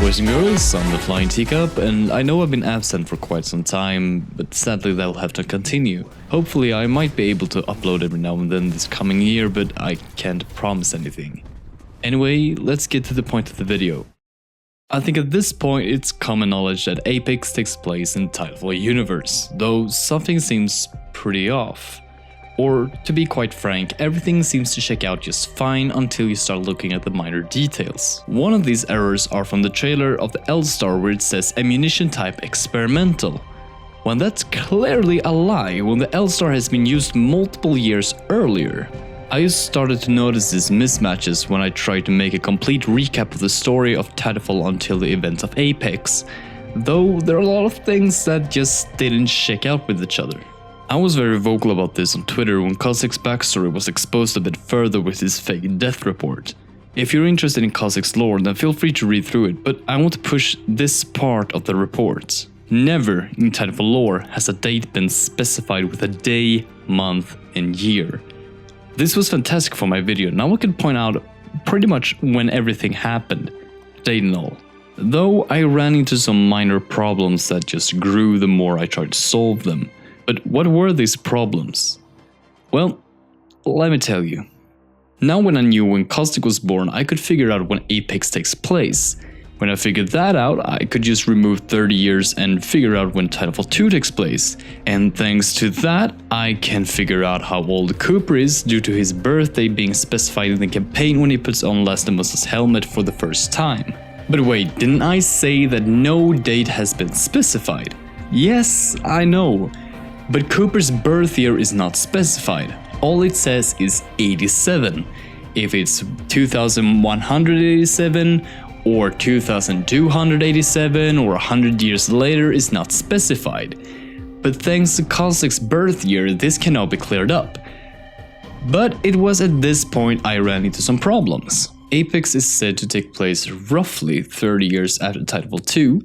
boys and girls, I'm TheFlyingTeaCup, and I know I've been absent for quite some time, but sadly that'll have to continue. Hopefully I might be able to upload every now and then this coming year, but I can't promise anything. Anyway, let's get to the point of the video. I think at this point it's common knowledge that Apex takes place in the Titanfall universe, though something seems pretty off. Or, to be quite frank, everything seems to check out just fine until you start looking at the minor details. One of these errors are from the trailer of the L-Star where it says ammunition type experimental. When that's clearly a lie when the L-Star has been used multiple years earlier. I just started to notice these mismatches when I tried to make a complete recap of the story of Titanfall until the events of Apex, though there are a lot of things that just didn't check out with each other. I was very vocal about this on Twitter when Kozik's backstory was exposed a bit further with his fake death report. If you're interested in Kozik's lore, then feel free to read through it, but I want to push this part of the report. Never in Titanfall lore has a date been specified with a day, month, and year. This was fantastic for my video. Now I can point out pretty much when everything happened, date and all. Though I ran into some minor problems that just grew the more I tried to solve them. But what were these problems? Well, let me tell you. Now when I knew when Kozik was born, I could figure out when Apex takes place. When I figured that out, I could just remove 30 years and figure out when Titanfall 2 takes place. And thanks to that, I can figure out how old Cooper is due to his birthday being specified in the campaign when he puts on Last-of-Us' helmet for the first time. But wait, didn't I say that no date has been specified? Yes, I know. But Cooper's birth year is not specified. All it says is 87. If it's 2187 or 2287 or 100 years later is not specified. But thanks to Kozik's birth year, this can now be cleared up. But it was at this point I ran into some problems. Apex is said to take place roughly 30 years after Titanfall 2.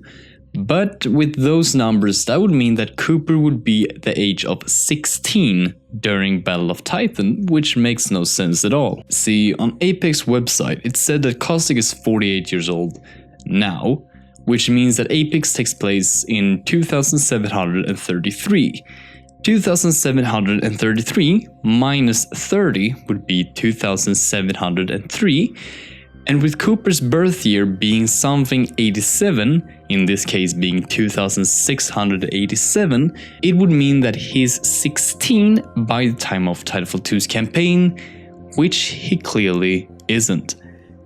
But with those numbers, that would mean that Cooper would be the age of 16 during Battle of Titan, which makes no sense at all. See, on Apex website, it said that Kozik is 48 years old now, which means that Apex takes place in 2733. 2733 minus 30 would be 2703. And with Cooper's birth year being something 87, in this case being 2687, it would mean that he's 16 by the time of Titanfall 2's campaign, which he clearly isn't.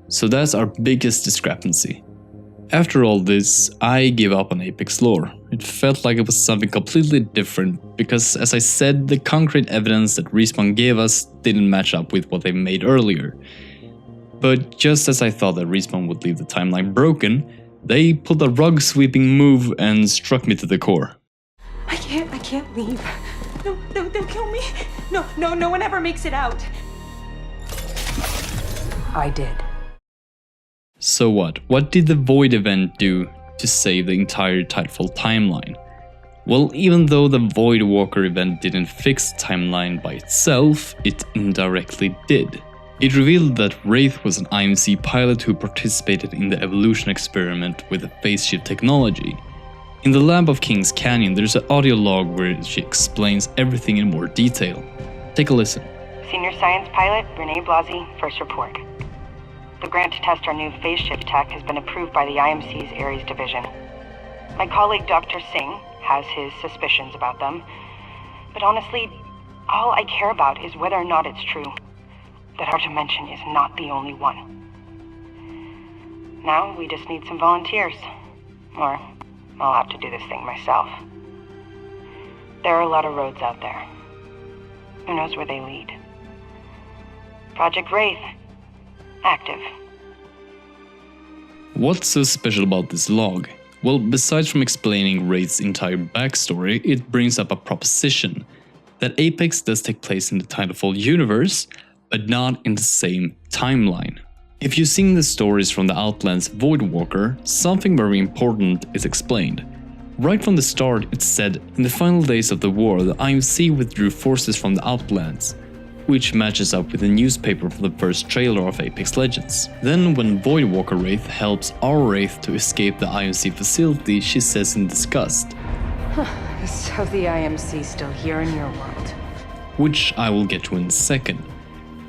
So that's our biggest discrepancy. After all this, I gave up on Apex lore. It felt like it was something completely different because, as I said, the concrete evidence that Respawn gave us didn't match up with what they made earlier. But just as I thought that Respawn would leave the timeline broken, they pulled a rug-sweeping move and struck me to the core. I can't leave. No, they'll kill me. No one ever makes it out. I did. So what? What did the Void event do to save the entire Titanfall timeline? Well, even though the Void Walker event didn't fix the timeline by itself, it indirectly did. It revealed that Wraith was an IMC pilot who participated in the evolution experiment with the phase shift technology. In the lab of King's Canyon, there's an audio log where she explains everything in more detail. Take a listen. Senior Science Pilot Renee Blasi, first report. The grant to test our new phase shift tech has been approved by the IMC's Ares division. My colleague Dr. Singh has his suspicions about them, but honestly, all I care about is whether or not it's true. That our dimension is not the only one. Now we just need some volunteers. Or I'll have to do this thing myself. There are a lot of roads out there. Who knows where they lead? Project Wraith. Active. What's so special about this log? Well, besides from explaining Wraith's entire backstory, it brings up a proposition. That Apex does take place in the Titanfall universe, but not in the same timeline. If you've seen the stories from the Outlands Void Walker, something very important is explained. Right from the start, it's said, in the final days of the war, the IMC withdrew forces from the Outlands. which matches up with the newspaper from the first trailer of Apex Legends. Then when Voidwalker Wraith helps our Wraith to escape the IMC facility, she says in disgust, So the IMC's still here in your world. which I will get to in a second.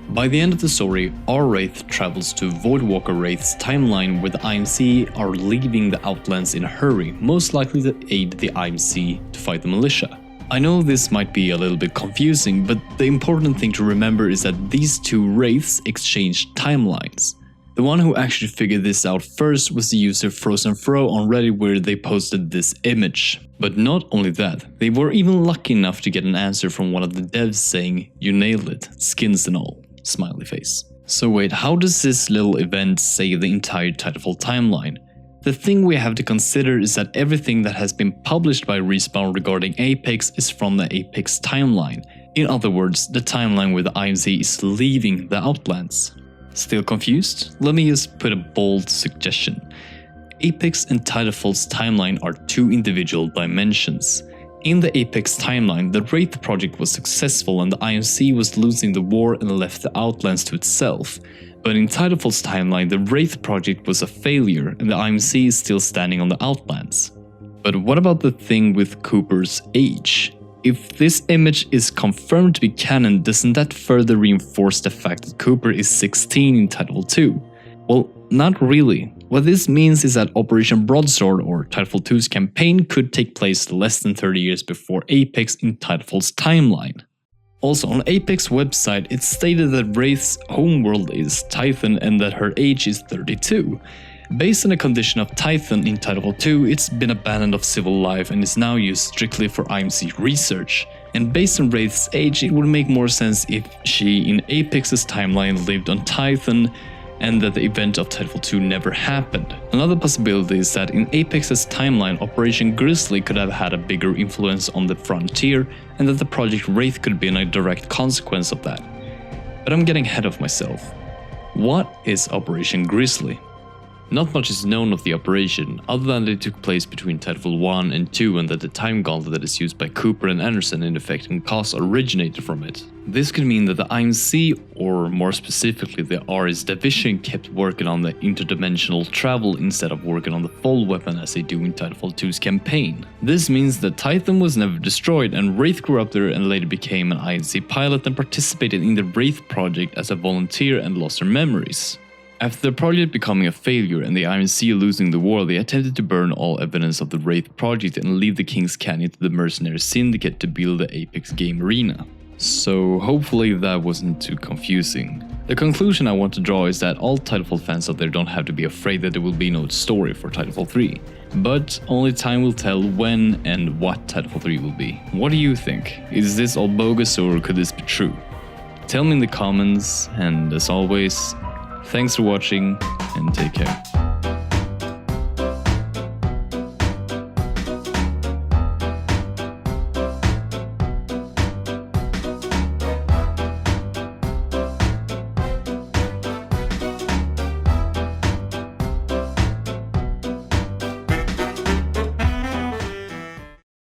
By the end of the story, our Wraith travels to Voidwalker Wraith's timeline where the IMC are leaving the Outlands in a hurry, most likely to aid the IMC to fight the militia. I know this might be a little bit confusing, but the important thing to remember is that these two Wraiths exchanged timelines. The one who actually figured this out first was the user Frozen Fro on Reddit, where they posted this image. But not only that, they were even lucky enough to get an answer from one of the devs saying, "You nailed it, skins and all," smiley face. So wait, how does this little event save the entire Titanfall timeline? The thing we have to consider is that everything that has been published by Respawn regarding Apex is from the Apex timeline. In other words, the timeline where the IMC is leaving the Outlands. Still confused? Let me just put a bold suggestion. Apex and Titanfall's timeline are two individual dimensions. In the Apex timeline, the Wraith project was successful and the IMC was losing the war and left the Outlands to itself. But in Titanfall's timeline, the Wraith project was a failure and the IMC is still standing on the Outlands. But what about the thing with Cooper's age? If this image is confirmed to be canon, doesn't that further reinforce the fact that Cooper is 16 in Titanfall 2? Well, not really. What this means is that Operation Broadsword, or Titanfall 2's campaign, could take place less than 30 years before Apex in Titanfall's timeline. Also, on Apex website, it's stated that Wraith's homeworld is Titan and that her age is 32. Based on the condition of Titan in Titanfall 2, it's been abandoned of civil life and is now used strictly for IMC research. And based on Wraith's age, it would make more sense if she in Apex's timeline lived on Titan and that the event of Titanfall 2 never happened. Another possibility is that in Apex's timeline, Operation Grizzly could have had a bigger influence on the frontier and that the Project Wraith could be a direct consequence of that. But I'm getting ahead of myself. What is Operation Grizzly? Not much is known of the operation, other than that it took place between Titanfall 1 and 2 and that the time gauntlet that is used by Cooper and Anderson in effect and COS originated from it. This could mean that the IMC, or more specifically the RS division, kept working on the interdimensional travel instead of working on the full weapon as they do in Titanfall 2's campaign. This means that Titan was never destroyed and Wraith grew up there and later became an IMC pilot and participated in the Wraith project as a volunteer and lost her memories. After the project becoming a failure and the IMC losing the war, they attempted to burn all evidence of the Wraith project and leave the King's Canyon to the mercenary syndicate to build the Apex game arena. So hopefully that wasn't too confusing. The conclusion I want to draw is that all Titanfall fans out there don't have to be afraid that there will be no story for Titanfall 3. But only time will tell when and what Titanfall 3 will be. What do you think? Is this all bogus or could this be true? Tell me in the comments, and as always, thanks for watching and take care.